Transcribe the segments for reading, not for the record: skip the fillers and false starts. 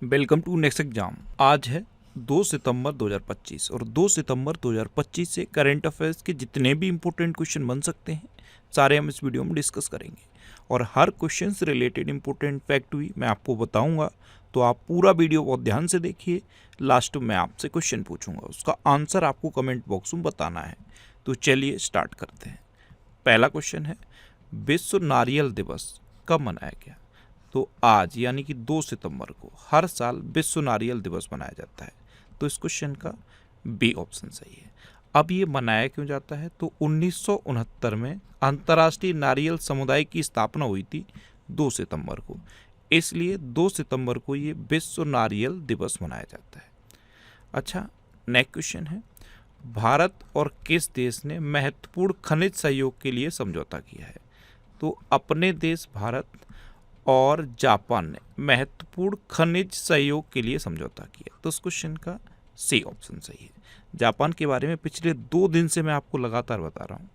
Welcome to next exam. आज है 2 सितंबर 2025 और 2 सितंबर 2025 से करंट अफेयर्स के जितने भी इंपॉर्टेंट क्वेश्चन बन सकते हैं सारे हम इस वीडियो में डिस्कस करेंगे और हर क्वेश्चन से रिलेटेड इंपॉर्टेंट फैक्ट भी मैं आपको बताऊंगा। तो आप पूरा वीडियो बहुत ध्यान से देखिए। लास्ट में आपसे क्वेश्चन पूछूंगा, उसका आंसर आपको कमेंट बॉक्स में बताना है। तो चलिए स्टार्ट करते हैं। पहला क्वेश्चन है, विश्व नारियल दिवस कब मनाया गया? तो आज यानी कि 2 सितंबर को हर साल विश्व नारियल दिवस मनाया जाता है। तो इस क्वेश्चन का बी ऑप्शन सही है। अब ये मनाया क्यों जाता है? तो 1969 में अंतर्राष्ट्रीय नारियल समुदाय की स्थापना हुई थी 2 सितंबर को, इसलिए 2 सितंबर को ये विश्व नारियल दिवस मनाया जाता है। अच्छा, नेक्स्ट क्वेश्चन है, भारत और किस देश ने महत्वपूर्ण खनिज सहयोग के लिए समझौता किया है? तो अपने देश भारत और जापान ने महत्वपूर्ण खनिज सहयोग के लिए समझौता किया। तो इस क्वेश्चन का सी ऑप्शन सही है। जापान के बारे में पिछले 2 दिन से मैं आपको लगातार बता रहा हूँ।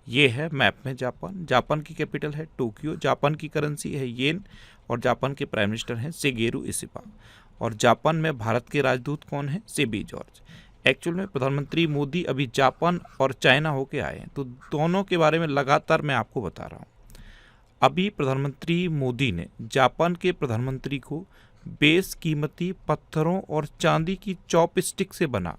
ये है मैप में जापान। जापान की कैपिटल है टोक्यो, जापान की करेंसी है येन और जापान के प्राइम मिनिस्टर हैं शिगेरू इशिबा। और जापान में भारत के राजदूत कौन है? CB George. एक्चुअल में प्रधानमंत्री मोदी अभी जापान और चाइना होके आए हैं, तो दोनों के बारे में लगातार मैं आपको बता रहा हूँ। अभी प्रधानमंत्री मोदी ने जापान के प्रधानमंत्री को बेशकीमती पत्थरों और चांदी की चॉपस्टिक से बना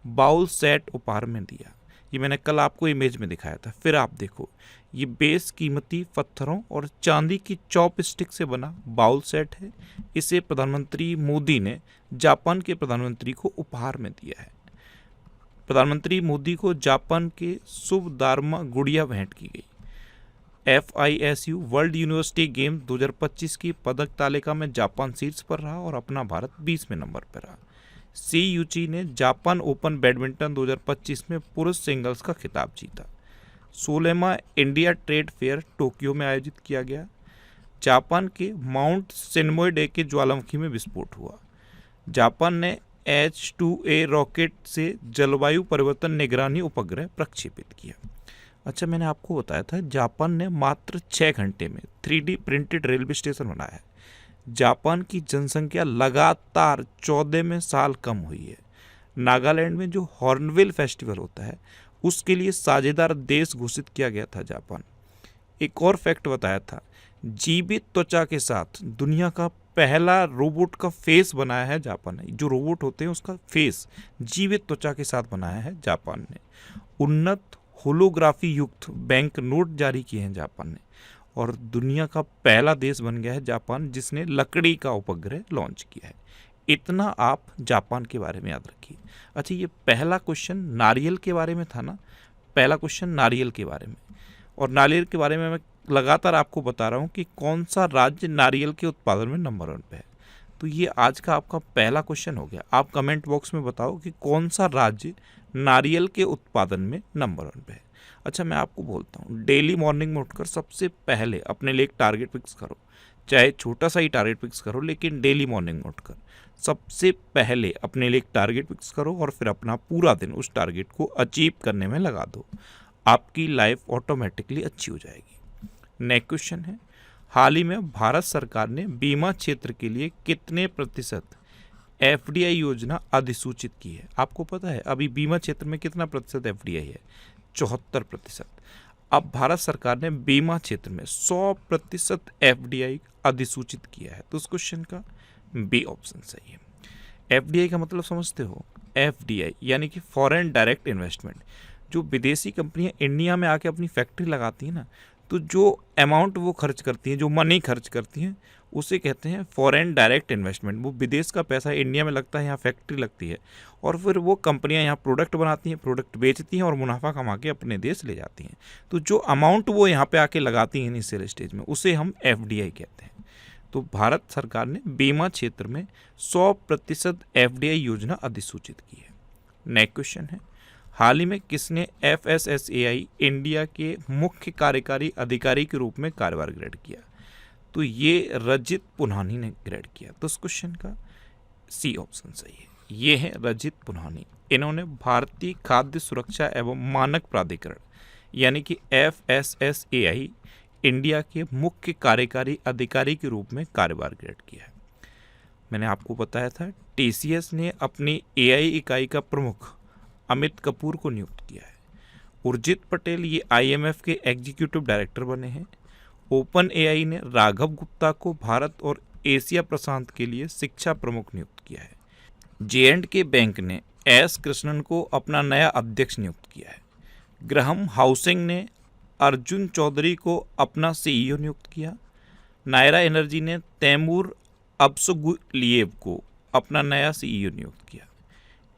बाउल सेट उपहार में दिया। ये मैंने कल आपको इमेज में दिखाया था, फिर आप देखो, ये बेशकीमती पत्थरों और चांदी की चॉपस्टिक से बना बाउल सेट है। इसे प्रधानमंत्री मोदी ने जापान के प्रधानमंत्री को उपहार में दिया है। प्रधानमंत्री मोदी को जापान के सुबधार्मा गुड़िया भेंट की गई। FISU वर्ल्ड यूनिवर्सिटी गेम्स 2025 की पदक तालिका में जापान शीर्ष पर रहा और अपना भारत 20वें नंबर पर रहा। CUC ने जापान ओपन बैडमिंटन 2025 में पुरुष सिंगल्स का खिताब जीता। 16वां इंडिया ट्रेड फेयर टोक्यो में आयोजित किया गया। जापान के माउंट सेनमोएडे के ज्वालामुखी में विस्फोट हुआ। जापान ने H2A रॉकेट से जलवायु परिवर्तन निगरानी उपग्रह प्रक्षेपित किया। अच्छा, मैंने आपको बताया था जापान ने मात्र 6 घंटे में 3D प्रिंटेड रेलवे स्टेशन बनाया है। जापान की जनसंख्या लगातार 14वें साल कम हुई है। नागालैंड में जो हॉर्नबिल फेस्टिवल होता है उसके लिए साझेदार देश घोषित किया गया था जापान। एक और फैक्ट बताया था, जीवित त्वचा के साथ दुनिया का पहला रोबोट का फेस बनाया है जापान ने। जो रोबोट होते हैं उसका फेस जीवित त्वचा के साथ बनाया है जापान ने। उन्नत होलोग्राफी युक्त बैंक नोट जारी किए हैं जापान ने और दुनिया का पहला देश बन गया है जापान जिसने लकड़ी का उपग्रह लॉन्च किया है। इतना आप जापान के बारे में याद रखिए। अच्छा, ये पहला क्वेश्चन नारियल के बारे में था ना, पहला क्वेश्चन नारियल के बारे में। और नारियल के बारे में मैं लगातार आपको बता रहा हूँ कि कौन सा राज्य नारियल के उत्पादन में नंबर 1 पे है। तो ये आज का आपका पहला क्वेश्चन हो गया। आप कमेंट बॉक्स में बताओ कि कौन सा राज्य नारियल के उत्पादन में नंबर 1 पे है। अच्छा, मैं आपको बोलता हूँ, डेली मॉर्निंग में उठकर सबसे पहले अपने लिए एक टारगेट फिक्स करो, चाहे छोटा सा ही टारगेट फिक्स करो, लेकिन डेली मॉर्निंग में उठकर सबसे पहले अपने लिए एक टारगेट फिक्स करो और फिर अपना पूरा दिन उस टारगेट को अचीव करने में लगा दो। आपकी लाइफ ऑटोमेटिकली अच्छी हो जाएगी। नेक्स्ट क्वेश्चन है, हाल ही में भारत सरकार ने बीमा क्षेत्र के लिए कितने प्रतिशत FDI योजना अधिसूचित की है? आपको पता है अभी बीमा क्षेत्र में कितना प्रतिशत FDI है? 74%। अब भारत सरकार ने बीमा क्षेत्र में 100% FDI अधिसूचित किया है। तो उस क्वेश्चन का बी ऑप्शन सही है। FDI का मतलब समझते हो? FDI यानी कि फॉरेन डायरेक्ट इन्वेस्टमेंट। जो विदेशी कंपनियां इंडिया में आके अपनी फैक्ट्री लगाती हैं ना, तो जो अमाउंट वो खर्च करती हैं, जो मनी खर्च करती हैं, उसे कहते हैं फॉरेन डायरेक्ट इन्वेस्टमेंट। वो विदेश का पैसा इंडिया में लगता है, यहाँ फैक्ट्री लगती है और फिर वो कंपनियां यहाँ प्रोडक्ट बनाती हैं, प्रोडक्ट बेचती हैं और मुनाफा कमा के अपने देश ले जाती हैं। तो जो अमाउंट वो यहाँ पे आके लगाती हैं इनिशियल स्टेज में, उसे हम FDI कहते हैं। तो भारत सरकार ने बीमा क्षेत्र में 100% FDI योजना अधिसूचित की है। नेक्स्ट क्वेश्चन है, हाल ही में किसने FSSAI इंडिया के मुख्य कार्यकारी अधिकारी के रूप में कार्यभार ग्रहण किया? तो ये रजित पुन्हानी ने ग्रहण किया। तो इस क्वेश्चन का सी ऑप्शन सही है। ये है रजित पुन्हानी। इन्होंने भारतीय खाद्य सुरक्षा एवं मानक प्राधिकरण यानी कि FSSAI इंडिया के मुख्य कार्यकारी अधिकारी के रूप में कार्यभार ग्रहण किया है। मैंने आपको बताया था टीसीएस ने अपनी एआई इकाई का प्रमुख अमित कपूर को नियुक्त किया है। उर्जित पटेल ये आईएमएफ के एग्जीक्यूटिव डायरेक्टर बने हैं। ओपन एआई ने राघव गुप्ता को भारत और एशिया प्रशांत के लिए शिक्षा प्रमुख नियुक्त किया है। J&K बैंक ने एस कृष्णन को अपना नया अध्यक्ष नियुक्त किया है। ग्राहम हाउसिंग ने अर्जुन चौधरी को अपना सीईओ नियुक्त किया। नायरा एनर्जी ने तैमूर अब्सोगुलिएव को अपना नया सीईओ नियुक्त किया।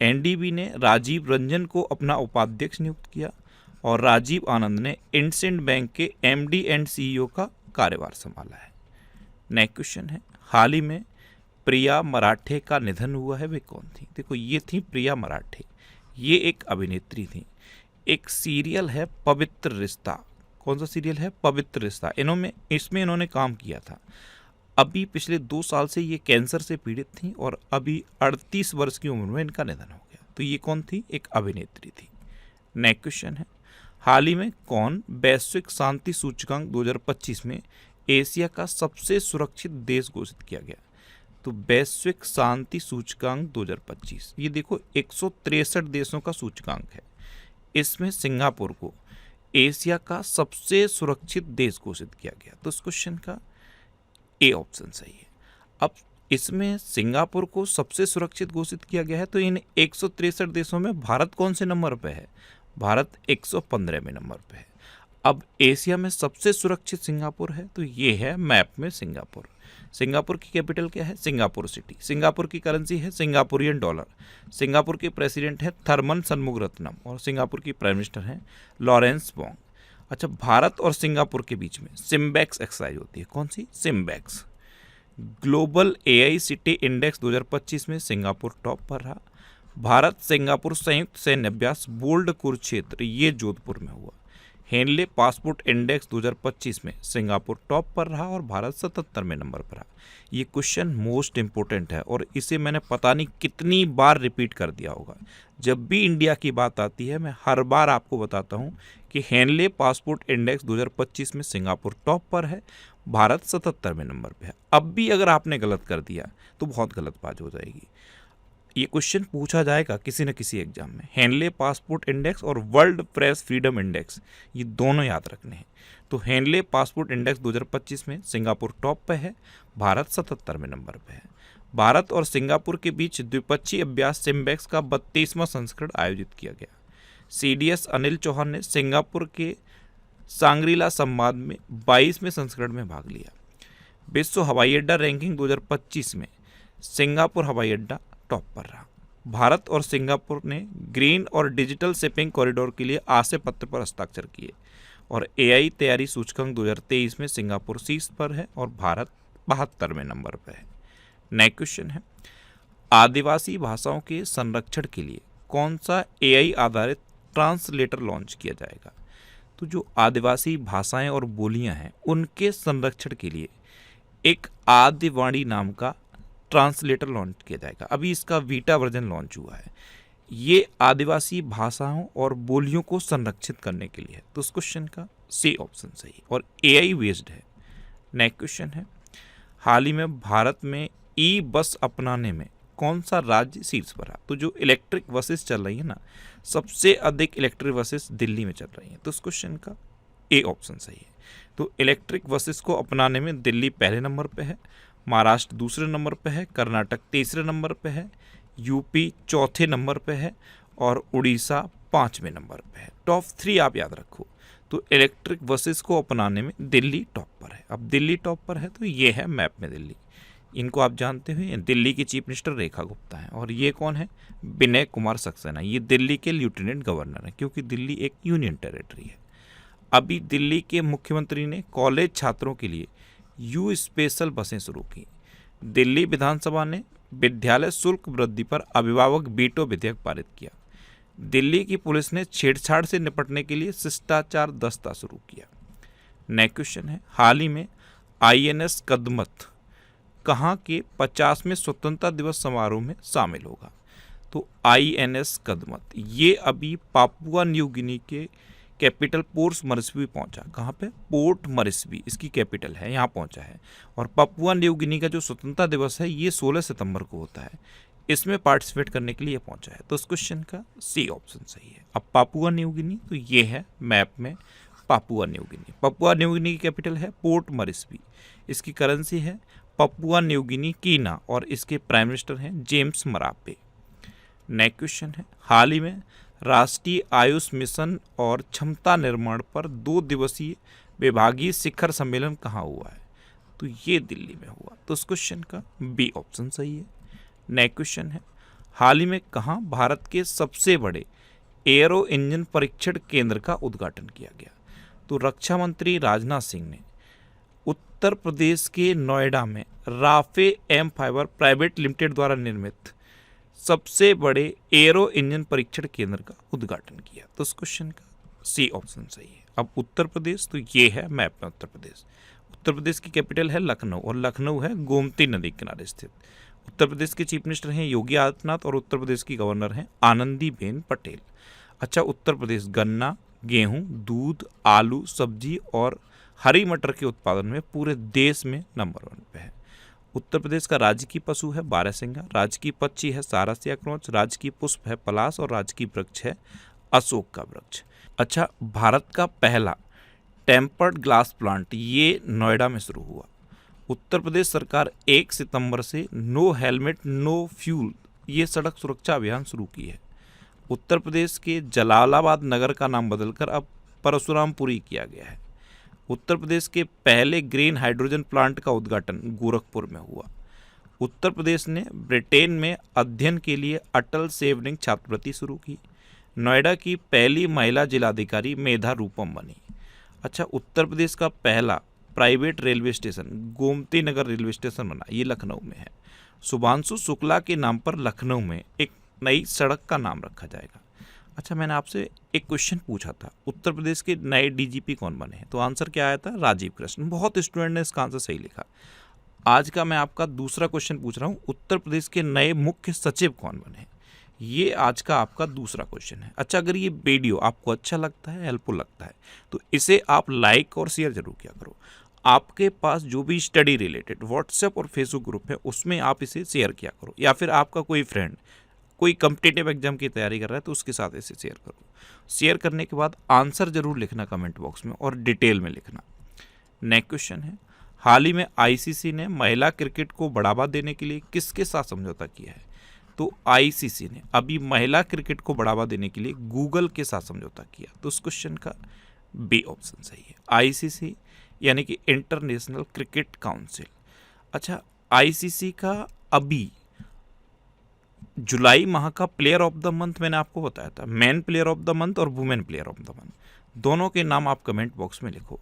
एनडीबी ने राजीव रंजन को अपना उपाध्यक्ष नियुक्त किया और राजीव आनंद ने इंडसइंड बैंक के एमडी एंड सीईओ का कार्यभार संभाला है। नेक्स्ट क्वेश्चन है, हाल ही में प्रिया मराठे का निधन हुआ है, वे कौन थी? देखो ये थी प्रिया मराठे, ये एक अभिनेत्री थी। एक सीरियल है पवित्र रिश्ता, कौन सा सीरियल है? पवित्र रिश्ता। इसमें इन्होंने काम किया था। अभी पिछले 2 साल से ये कैंसर से पीड़ित थी और अभी 38 वर्ष की उम्र में इनका निधन हो गया। तो ये कौन थी? एक अभिनेत्री थी। नेक्स्ट क्वेश्चन है, हाल ही में कौन वैश्विक शांति सूचकांक 2025 में एशिया का सबसे सुरक्षित देश घोषित किया गया? तो वैश्विक शांति सूचकांक 2025, ये देखो 163 देशों का सूचकांक है। इसमें सिंगापुर को एशिया का सबसे सुरक्षित देश घोषित किया गया। तो इस क्वेश्चन का ए ऑप्शन सही है। अब इसमें सिंगापुर को सबसे सुरक्षित घोषित किया गया है, तो इन 163 देशों में भारत कौन से नंबर पे है? भारत 115वें नंबर पे है। अब एशिया में सबसे सुरक्षित सिंगापुर है, तो ये है मैप में सिंगापुर। सिंगापुर की कैपिटल क्या है? Singapore city. सिंगापुर की करेंसी है सिंगापुरियन डॉलर। सिंगापुर के प्रेसिडेंट है थरमन शनमुगरत्नम और सिंगापुर की प्राइम मिनिस्टर हैं लॉरेंस वोंग। अच्छा, भारत और सिंगापुर के बीच में सिम्बैक्स एक्सरसाइज होती है, कौन सी? SIMBEX. Global AI city index 2025 में सिंगापुर टॉप पर रहा। भारत सिंगापुर संयुक्त सैन्य अभ्यास बोल्ड कुरुक्षेत्र, ये जोधपुर में हुआ। हेनले पासपोर्ट इंडेक्स 2025 में सिंगापुर टॉप पर रहा और भारत 77वें नंबर पर रहा। ये क्वेश्चन मोस्ट इम्पोर्टेंट है और इसे मैंने पता नहीं कितनी बार रिपीट कर दिया होगा। जब भी इंडिया की बात आती है मैं हर बार आपको बताता हूँ कि हेनले पासपोर्ट इंडेक्स 2025 में सिंगापुर टॉप पर है, भारत 77वें नंबर पर है। अब भी अगर आपने गलत कर दिया तो बहुत गलत बात हो जाएगी। ये क्वेश्चन पूछा जाएगा किसी न किसी एग्जाम में। हेनले पासपोर्ट इंडेक्स और वर्ल्ड प्रेस फ्रीडम इंडेक्स, ये दोनों याद रखने हैं। तो हेनले पासपोर्ट इंडेक्स 2025 में सिंगापुर टॉप पे है, भारत 77वें नंबर पे है। भारत और सिंगापुर के बीच द्विपक्षीय अभ्यास सिम्बैक्स का 32वां संस्करण आयोजित किया गया। सीडीएस अनिल चौहान ने सिंगापुर के सांग्रीला संवाद में 22वें संस्करण में भाग लिया। विश्व हवाई अड्डा रैंकिंग 2025 में सिंगापुर हवाई अड्डा टॉप पर रहा। भारत और सिंगापुर ने ग्रीन और डिजिटल शिपिंग कॉरिडोर के लिए आशय पत्र पर हस्ताक्षर किए और एआई तैयारी सूचकांक 2023 में सिंगापुर शीर्ष पर है और भारत 72वें नंबर पर है। नेक्स्ट क्वेश्चन है, आदिवासी भाषाओं के संरक्षण के लिए कौन सा एआई आधारित ट्रांसलेटर लॉन्च किया जाएगा? तो जो आदिवासी भाषाएं और बोलियां हैं उनके संरक्षण के लिए एक आदिवाणी नाम का ट्रांसलेटर लॉन्च किया जाएगा। अभी इसका बीटा वर्जन लॉन्च हुआ है। ये आदिवासी भाषाओं और बोलियों को संरक्षित करने के लिए है। तो उस क्वेश्चन का सी ऑप्शन सही और एआई बेस्ड है। नेक्स्ट क्वेश्चन है, हाल ही में भारत में ई बस अपनाने में कौन सा राज्य शीर्ष पर रहा? तो जो इलेक्ट्रिक बसेस चल रही है ना, सबसे अधिक इलेक्ट्रिक बसेस दिल्ली में चल रही हैं। तो उस क्वेश्चन का ए ऑप्शन सही है। तो इलेक्ट्रिक बसेस को अपनाने में दिल्ली पहले नंबर पे है, महाराष्ट्र दूसरे नंबर पे है, कर्नाटक तीसरे नंबर पे है, यूपी चौथे नंबर पे है और उड़ीसा 5वें नंबर पे है। टॉप 3 आप याद रखो। तो इलेक्ट्रिक बसेस को अपनाने में दिल्ली टॉप पर है। अब दिल्ली टॉप पर है तो ये है मैप में दिल्ली। इनको आप जानते हो, दिल्ली की चीफ मिनिस्टर रेखा गुप्ता है और ये कौन है? विनय कुमार सक्सेना। ये दिल्ली के लेफ्टिनेंट गवर्नर हैं क्योंकि दिल्ली एक यूनियन टेरिटरी है। अभी दिल्ली के मुख्यमंत्री ने कॉलेज छात्रों के लिए यू स्पेशल बसें शुरू की। दिल्ली विधानसभा ने विद्यालय शुल्क वृद्धि पर अभिभावक वीटो विधेयक पारित किया। दिल्ली की पुलिस ने छेड़छाड़ से निपटने के लिए शिष्टाचार दस्ता शुरू किया। नेक्स्ट क्वेश्चन है, हाल ही में आईएनएस कदमत कहाँ के 50वें स्वतंत्रता दिवस समारोह में शामिल होगा? तो आईएनएस कदमत ये अभी पापुआ न्यू गिनी के कैपिटल पोर्ट मॉरिशबी पहुंचा। कहाँ पे? पोर्ट मॉरिशबी इसकी कैपिटल है, यहाँ पहुंचा है। और पपुआ न्यू गिनी का जो स्वतंत्रता दिवस है ये 16 सितंबर को होता है, इसमें पार्टिसिपेट करने के लिए पहुंचा है। तो इस क्वेश्चन का सी ऑप्शन सही है। अब पापुआ न्यू गिनी, तो ये है मैप में Papua New Guinea. Papua New Guinea की कैपिटल है पोर्ट मॉरिशबी, इसकी करेंसी है पपुआ न्यू गिनी कीना और इसके प्राइम मिनिस्टर हैं जेम्स मरापे। नेक्स्ट क्वेश्चन है, हाल ही में राष्ट्रीय आयुष मिशन और क्षमता निर्माण पर 2 दिवसीय विभागीय शिखर सम्मेलन कहाँ हुआ है? तो ये दिल्ली में हुआ। तो इस क्वेश्चन का बी ऑप्शन सही है। नेक्स्ट क्वेश्चन है, हाल ही में कहाँ भारत के सबसे बड़े एयरो इंजन परीक्षण केंद्र का उद्घाटन किया गया? तो रक्षा मंत्री राजनाथ सिंह ने उत्तर प्रदेश के नोएडा में Raphe m fibre private limited द्वारा निर्मित सबसे बड़े एरो इंजन परीक्षण केंद्र का उद्घाटन किया। तो इस क्वेश्चन का सी ऑप्शन सही है। अब उत्तर प्रदेश, तो ये है मैप में उत्तर प्रदेश। उत्तर प्रदेश की कैपिटल है लखनऊ और लखनऊ है गोमती नदी के किनारे स्थित। उत्तर प्रदेश के चीफ मिनिस्टर हैं योगी आदित्यनाथ और उत्तर प्रदेश की गवर्नर हैं आनंदीबेन पटेल। अच्छा, उत्तर प्रदेश गन्ना, गेहूं, दूध, आलू, सब्जी और हरी मटर के उत्पादन में पूरे देश में नंबर 1 पे है। उत्तर प्रदेश का राजकीय पशु है बारहसिंगा, राजकीय पक्षी है सारस या क्रोच, राजकीय पुष्प है पलाश और राजकीय वृक्ष है अशोक का वृक्ष। अच्छा, भारत का पहला टेम्पर्ड ग्लास प्लांट ये नोएडा में शुरू हुआ। उत्तर प्रदेश सरकार 1 सितंबर से नो हेलमेट नो फ्यूल ये सड़क सुरक्षा अभियान शुरू की है। उत्तर प्रदेश के जलालाबाद नगर का नाम बदलकर अब परशुरामपुरी किया गया है। उत्तर प्रदेश के पहले ग्रीन हाइड्रोजन प्लांट का उद्घाटन गोरखपुर में हुआ। उत्तर प्रदेश ने ब्रिटेन में अध्ययन के लिए अटल सेवनिंग छात्रवृत्ति शुरू की। नोएडा की पहली महिला जिलाधिकारी मेधा रूपम बनी। अच्छा, उत्तर प्रदेश का पहला private railway station Gomti Nagar railway station बना, ये लखनऊ में है। शुभांशु शुक्ला के नाम पर लखनऊ में एक नई सड़क का नाम रखा जाएगा। अच्छा, मैंने आपसे एक क्वेश्चन पूछा था, उत्तर प्रदेश के नए डीजीपी कौन बने हैं? तो आंसर क्या आया था? राजीव कृष्ण। बहुत स्टूडेंट ने इसका आंसर सही लिखा। आज का मैं आपका दूसरा क्वेश्चन पूछ रहा हूँ, उत्तर प्रदेश के नए मुख्य सचिव कौन बने हैं? ये आज का आपका दूसरा क्वेश्चन है। अच्छा, अगर ये वीडियो आपको अच्छा लगता है, हेल्पफुल लगता है, तो इसे आप लाइक और शेयर जरूर किया करो। आपके पास जो भी स्टडी रिलेटेड व्हाट्सएप और फेसबुक ग्रुप है उसमें आप इसे शेयर किया करो, या फिर आपका कोई फ्रेंड कोई कॉम्पिटिटिव एग्जाम की तैयारी कर रहा है तो उसके साथ इसे शेयर करो। शेयर करने के बाद आंसर जरूर लिखना कमेंट बॉक्स में और डिटेल में लिखना। नेक्स्ट क्वेश्चन है, हाल ही में आईसीसी ने महिला क्रिकेट को बढ़ावा देने के लिए किसके साथ समझौता किया है? तो आईसीसी ने अभी महिला क्रिकेट को बढ़ावा देने के लिए गूगल के साथ समझौता किया। तो उस क्वेश्चन का बी ऑप्शन सही है। आईसीसी यानी कि इंटरनेशनल क्रिकेट काउंसिल। अच्छा, आईसीसी का अभी जुलाई माह का प्लेयर ऑफ द मंथ मैंने आपको बताया था, man player of the month और women player of the month, दोनों के नाम आप कमेंट बॉक्स में लिखो।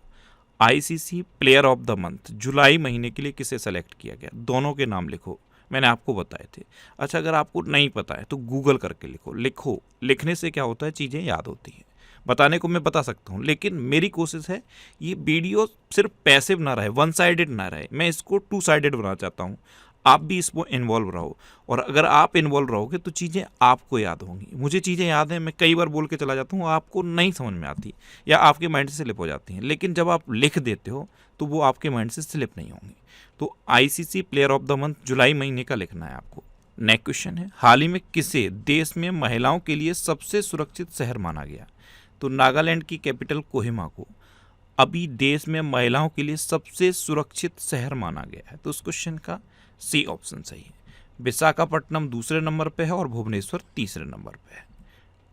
ICC player of the month जुलाई महीने के लिए किसे सेलेक्ट किया गया, दोनों के नाम लिखो, मैंने आपको बताए थे। अच्छा, अगर आपको नहीं पता है तो गूगल करके लिखो। लिखने से क्या होता है, चीज़ें याद होती हैं। बताने को मैं बता सकता हूँ, लेकिन मेरी कोशिश है ये वीडियो सिर्फ पैसिव ना रहे, वन साइडेड ना रहे, मैं इसको 2 साइडेड बनाना चाहता हूँ। आप भी इसमें इन्वॉल्व रहो, और अगर आप इन्वॉल्व रहोगे तो चीज़ें आपको याद होंगी। मुझे चीज़ें याद हैं, मैं कई बार बोल के चला जाता हूँ, आपको नहीं समझ में आती या आपके माइंड से स्लिप हो जाती हैं, लेकिन जब आप लिख देते हो तो वो आपके माइंड से स्लिप नहीं होंगी। तो ICC player of the month जुलाई महीने का लिखना है आपको। नेक्स्ट क्वेश्चन है, हाल ही में किसे देश में महिलाओं के लिए सबसे सुरक्षित शहर माना गया? तो नागालैंड की कैपिटल कोहिमा को अभी देश में महिलाओं के लिए सबसे सुरक्षित शहर माना गया है। तो उस क्वेश्चन का सी ऑप्शन सही है। विशाखापट्टनम दूसरे नंबर पे है और भुवनेश्वर तीसरे नंबर पे है।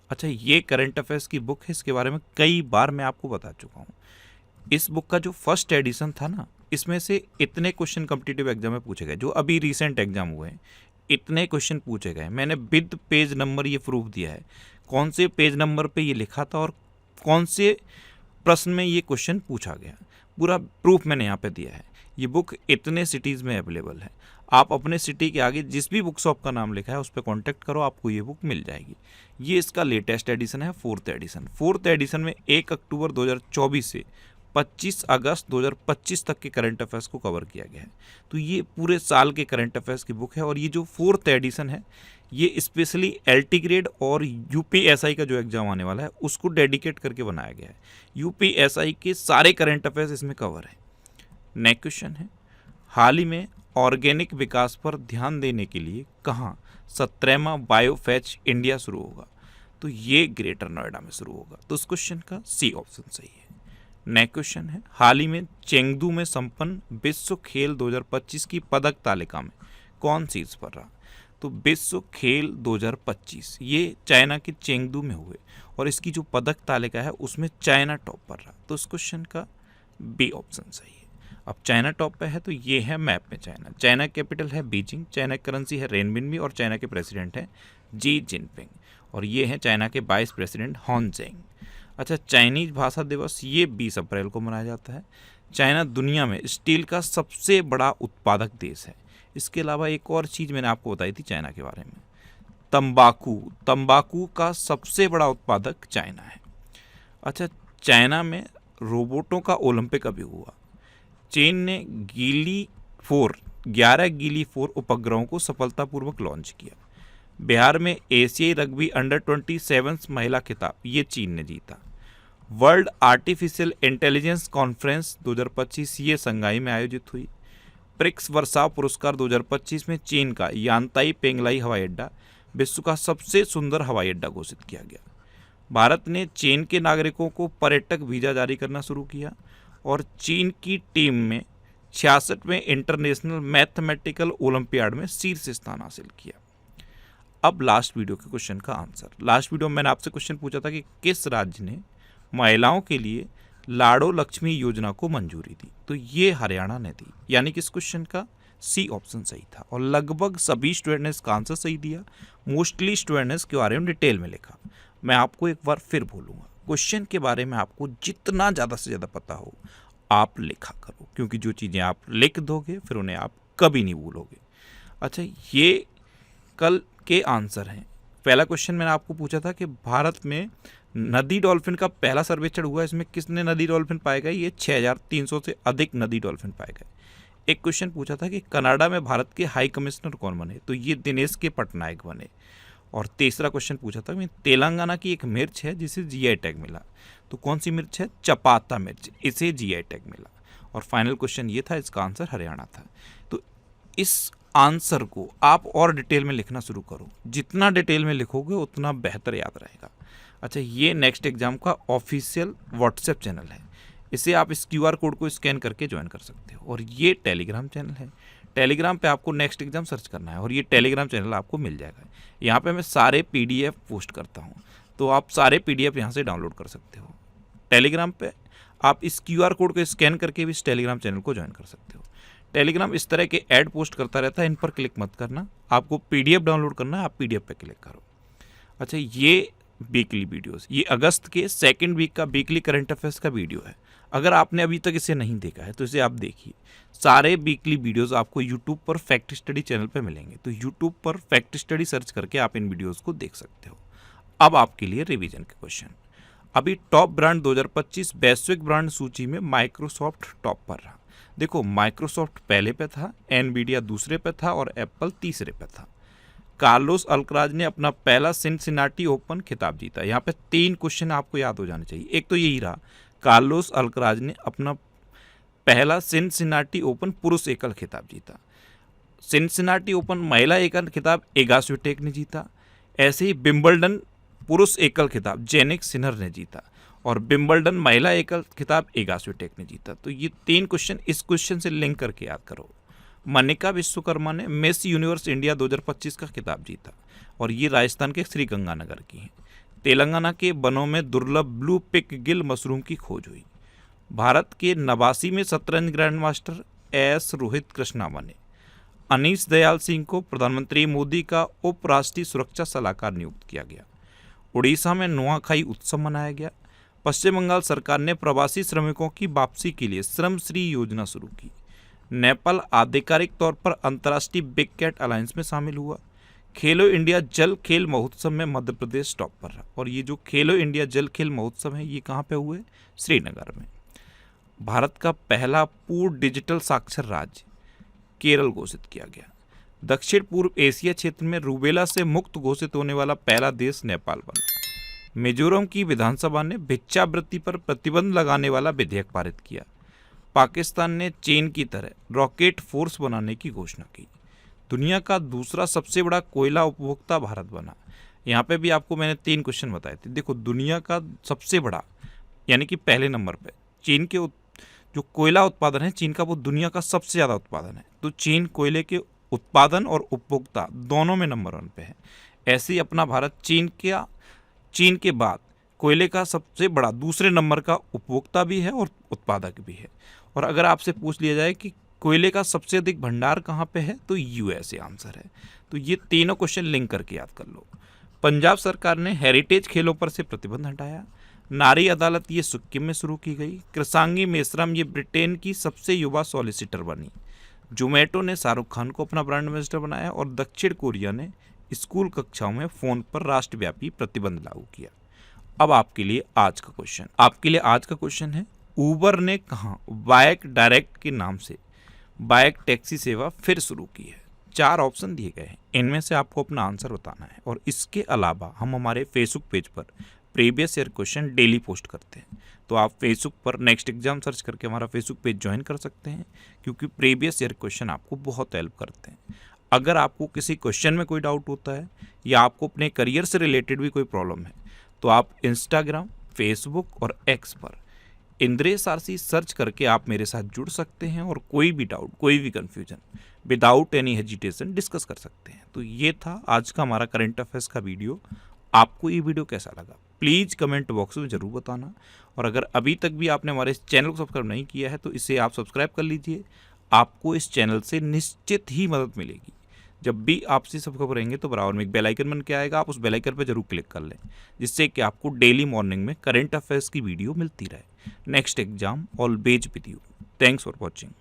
अच्छा, ये करंट अफेयर्स की बुक है, इसके बारे में कई बार मैं आपको बता चुका हूँ। इस बुक का जो फर्स्ट एडिशन था ना, इसमें से इतने क्वेश्चन कॉम्पिटिटिव एग्जाम में पूछे गए, जो अभी रिसेंट एग्जाम हुए हैं इतने क्वेश्चन पूछे गए। मैंने विद पेज नंबर ये प्रूफ दिया है, कौन से पेज नंबर पे ये लिखा था और कौन से प्रश्न में ये क्वेश्चन पूछा गया, पूरा प्रूफ मैंने यहाँ पे दिया है। ये बुक इतने सिटीज़ में अवेलेबल है। आप अपने सिटी के आगे जिस भी बुक शॉप का नाम लिखा है उस पर कॉन्टैक्ट करो, आपको ये बुक मिल जाएगी। ये इसका लेटेस्ट एडिशन है, 4th एडिशन। 4th एडिशन में 1 अक्टूबर 2024 से 25 अगस्त 2025 तक के करंट अफेयर्स को कवर किया गया है। तो ये पूरे साल के करंट अफेयर्स की बुक है और ये जो 4th एडिशन है ये स्पेशली LT ग्रेड और UPSI का जो एग्जाम आने वाला है उसको डेडिकेट करके बनाया गया है। UPSI के सारे करंट अफेयर्स इसमें कवर है। नेक्स्ट क्वेश्चन है, हाल ही में ऑर्गेनिक विकास पर ध्यान देने के लिए कहाँ 17वां बायोफेच इंडिया शुरू होगा? तो ये ग्रेटर नोएडा में शुरू होगा। तो उस क्वेश्चन का सी ऑप्शन सही है। नेक्स्ट क्वेश्चन है, हाल ही में चेंगदू में संपन्न विश्व खेल 2025 की पदक तालिका में कौन शीर्ष पर रहा? तो विश्व खेल 2025 ये चाइना के चेंगदू में हुए और इसकी जो पदक तालिका है उसमें चाइना टॉप पर रहा। तो इस क्वेश्चन का बी ऑप्शन सही है। अब चाइना टॉप पे है तो ये है मैप में चाइना कैपिटल है बीजिंग, चाइना करेंसी है रेनमिनबी और चाइना के प्रेसिडेंट हैं जी जिनपिंग और ये हैं चाइना के वाइस प्रेसिडेंट हॉन जेंग। अच्छा, चाइनीज भाषा दिवस ये 20 अप्रैल को मनाया जाता है। चाइना दुनिया में स्टील का सबसे बड़ा उत्पादक देश है। इसके अलावा एक और चीज़ मैंने आपको बताई थी चाइना के बारे में, तंबाकू का सबसे बड़ा उत्पादक चाइना है। अच्छा, चाइना में रोबोटों का ओलंपिक अभी हुआ। चीन ने 11 गीली 4 उपग्रहों को सफलतापूर्वक लॉन्च किया। बिहार में एशियाई रग्बी अंडर-27 महिला खिताब ये चीन ने जीता। वर्ल्ड आर्टिफिशियल इंटेलिजेंस कॉन्फ्रेंस 2025 ये संघाई में आयोजित हुई। प्रिक्स वर्साव पुरस्कार 2025 में चीन का यांताई पेंगलाई हवाई अड्डा विश्व का सबसे सुंदर हवाई अड्डा घोषित किया गया। भारत ने चीन के नागरिकों को पर्यटक वीज़ा जारी करना शुरू किया और चीन की टीम में 66वें इंटरनेशनल मैथमेटिकल ओलंपियाड में शीर्ष स्थान हासिल किया। अब लास्ट वीडियो के क्वेश्चन का आंसर। लास्ट वीडियो में मैंने आपसे क्वेश्चन पूछा था कि किस राज्य ने महिलाओं के लिए लाड़ो लक्ष्मी योजना को मंजूरी दी? तो ये हरियाणा ने दी, यानी कि इस क्वेश्चन का सी ऑप्शन सही था और लगभग सभी स्टूडेंट ने इसका आंसर सही दिया। मोस्टली स्टूडेंट ने इसके बारे में डिटेल में लिखा। मैं आपको एक बार फिर बोलूँगा, क्वेश्चन के बारे में आपको जितना ज़्यादा से ज़्यादा पता हो आप लिखा करो, क्योंकि जो चीज़ें आप लिख दोगे फिर उन्हें आप कभी नहीं भूलोगे। अच्छा, ये कल के आंसर हैं। पहला क्वेश्चन मैंने आपको पूछा था कि भारत में नदी डॉल्फिन का पहला सर्वेक्षण हुआ, इसमें किसने नदी डॉल्फिन पाए गए? ये 6300 से अधिक नदी डॉल्फिन पाए गए। एक क्वेश्चन पूछा था कि कनाडा में भारत के हाई कमिश्नर कौन बने? तो ये दिनेश के पटनायक बने। और तीसरा क्वेश्चन पूछा था कि तेलंगाना की एक मिर्च है जिसे GI टैग मिला, तो कौन सी मिर्च है? चपाता मिर्च, इसे GI टैग मिला। और फाइनल क्वेश्चन ये था, इसका आंसर हरियाणा था। तो इस आंसर को आप और डिटेल में लिखना शुरू करो, जितना डिटेल में लिखोगे उतना बेहतर याद रहेगा। अच्छा, ये नेक्स्ट एग्जाम का ऑफिशियल व्हाट्सएप चैनल है, इसे आप इस QR कोड को स्कैन करके ज्वाइन कर सकते हो। और ये टेलीग्राम चैनल है, टेलीग्राम पे आपको नेक्स्ट एग्जाम सर्च करना है और ये टेलीग्राम चैनल आपको मिल जाएगा। यहाँ पे मैं सारे PDF पोस्ट करता हूँ, तो आप सारे PDF यहाँ से डाउनलोड कर सकते हो। टेलीग्राम पे आप इस QR कोड को स्कैन करके भी इस टेलीग्राम चैनल को ज्वाइन कर सकते हो। टेलीग्राम इस तरह के ऐड पोस्ट करता रहता है, इन पर क्लिक मत करना, आपको PDF डाउनलोड करना है, आप PDF पे क्लिक करो। अच्छा, ये वीकली वीडियोस, ये अगस्त के 2nd वीक का वीकली करंट अफेयर्स का वीडियो है। अगर आपने अभी तक इसे नहीं देखा है तो इसे आप देखिए। सारे वीकली वीडियोस आपको यूट्यूब पर फैक्ट स्टडी चैनल पर मिलेंगे, तो यूट्यूब पर फैक्ट स्टडी सर्च करके आप इन वीडियोस को देख सकते हो। अब आपके लिए रिवीजन के क्वेश्चन। अभी टॉप ब्रांड 2025 वैश्विक ब्रांड सूची में माइक्रोसॉफ्ट टॉप पर रहा। देखो, माइक्रोसॉफ्ट पहले पे था, एनवीडिया दूसरे पे था और एप्पल तीसरे पे था। कार्लोस अल्कराज ने अपना पहला सिनसिनाटी ओपन खिताब जीता। यहाँ पे 3 क्वेश्चन आपको याद हो जाने चाहिए। एक तो यही रहा, कार्लोस अल्कराज ने अपना पहला सिनसिनाटी ओपन पुरुष एकल खिताब जीता। सिनसिनाटी ओपन महिला एकल खिताब इगा स्विटेक ने जीता। ऐसे ही विंबलडन पुरुष एकल खिताब जेनिक सिनर ने जीता और विंबलडन महिला एकल खिताब इगा स्विटेक ने जीता। तो ये 3 क्वेश्चन इस क्वेश्चन से लिंक करके याद करो। मनिका विश्वकर्मा ने मिस यूनिवर्स इंडिया 2025 का खिताब जीता और ये राजस्थान के श्रीगंगानगर की हैं। तेलंगाना के वनों में दुर्लभ ब्लू पिक गिल मशरूम की खोज हुई। भारत के नवासी में शतरंज grand master S Rohit Krishna बने। अनीश दयाल सिंह को प्रधानमंत्री मोदी का उपराष्ट्रीय सुरक्षा सलाहकार नियुक्त किया गया। उड़ीसा में नुआखाई उत्सव मनाया गया। पश्चिम बंगाल सरकार ने प्रवासी श्रमिकों की वापसी के लिए श्रमश्री योजना शुरू की। नेपाल आधिकारिक तौर पर अंतर्राष्ट्रीय बिग कैट अलायंस में शामिल हुआ। खेलो इंडिया जल खेल महोत्सव में मध्य प्रदेश टॉप पर रहा और ये जो खेलो इंडिया जल खेल महोत्सव है ये कहाँ पे हुए? श्रीनगर में। भारत का पहला पूर्ण डिजिटल साक्षर राज्य केरल घोषित किया गया। दक्षिण पूर्व एशिया क्षेत्र में रूबेला से मुक्त घोषित होने वाला पहला देश नेपाल बना। मिजोरम की विधानसभा ने भिक्षावृत्ति पर प्रतिबंध लगाने वाला विधेयक पारित किया। पाकिस्तान ने चीन की तरह रॉकेट फोर्स बनाने की घोषणा की। दुनिया का दूसरा सबसे बड़ा कोयला उपभोक्ता भारत बना। यहाँ पे भी आपको मैंने 3 क्वेश्चन बताए थे। देखो, दुनिया का सबसे बड़ा यानी कि पहले नंबर पे चीन के जो कोयला उत्पादन है चीन का, वो दुनिया का सबसे ज़्यादा उत्पादन है। तो चीन कोयले के उत्पादन और उपभोक्ता दोनों में नंबर 1 पे है। ऐसे ही अपना भारत चीन के बाद कोयले का सबसे बड़ा दूसरे नंबर का उपभोक्ता भी है और उत्पादक भी है। और अगर आपसे पूछ लिया जाए कि कोयले का सबसे अधिक भंडार कहाँ पे है, तो यूएसए आंसर है। तो ये तीनों क्वेश्चन लिंक करके याद कर लो। पंजाब सरकार ने हेरिटेज खेलों पर से प्रतिबंध हटाया। नारी अदालत ये सिक्किम में शुरू की गई। कृषांगी मेश्राम ये ब्रिटेन की सबसे युवा सॉलिसिटर बनी। जोमेटो ने शाहरुख खान को अपना ब्रांड एम्बेसडर बनाया। और दक्षिण कोरिया ने स्कूल कक्षाओं में फोन पर राष्ट्रव्यापी प्रतिबंध लागू किया। अब आपके लिए आज का क्वेश्चन है, उबर ने कहाँ बाइक डायरेक्ट के नाम से बाइक टैक्सी सेवा फिर शुरू की है? 4 ऑप्शन दिए गए हैं, इनमें से आपको अपना आंसर बताना है। और इसके अलावा हम हमारे फेसबुक पेज पर previous year question daily post करते हैं। तो आप फेसबुक पर नेक्स्ट एग्जाम सर्च करके हमारा फेसबुक पेज ज्वाइन कर सकते हैं, क्योंकि प्रीवियस ईयर क्वेश्चन आपको बहुत हेल्प करते हैं। अगर आपको किसी क्वेश्चन में कोई डाउट होता है या आपको अपने करियर से रिलेटेड भी कोई प्रॉब्लम है, तो आप इंस्टाग्राम, फेसबुक और एक्स पर इंद्रेश आरसी सर्च करके आप मेरे साथ जुड़ सकते हैं और कोई भी डाउट, कोई भी confusion without any hesitation discuss कर सकते हैं। तो ये था आज का हमारा करंट अफेयर्स का वीडियो। आपको ये वीडियो कैसा लगा प्लीज़ कमेंट बॉक्स में ज़रूर बताना। और अगर अभी तक भी आपने हमारे इस चैनल को सब्सक्राइब नहीं किया है, तो इसे आप सब्सक्राइब कर लीजिए। आपको इस चैनल से निश्चित ही मदद मिलेगी। जब भी आपसे सब खबर रहेंगे तो बराबर में एक बेल आइकन बन के आएगा, आप उस बेल आइकन पर जरूर क्लिक कर लें, जिससे कि आपको डेली मॉर्निंग में करंट अफेयर्स की वीडियो मिलती रहे। Next exam always with you. Thanks for watching.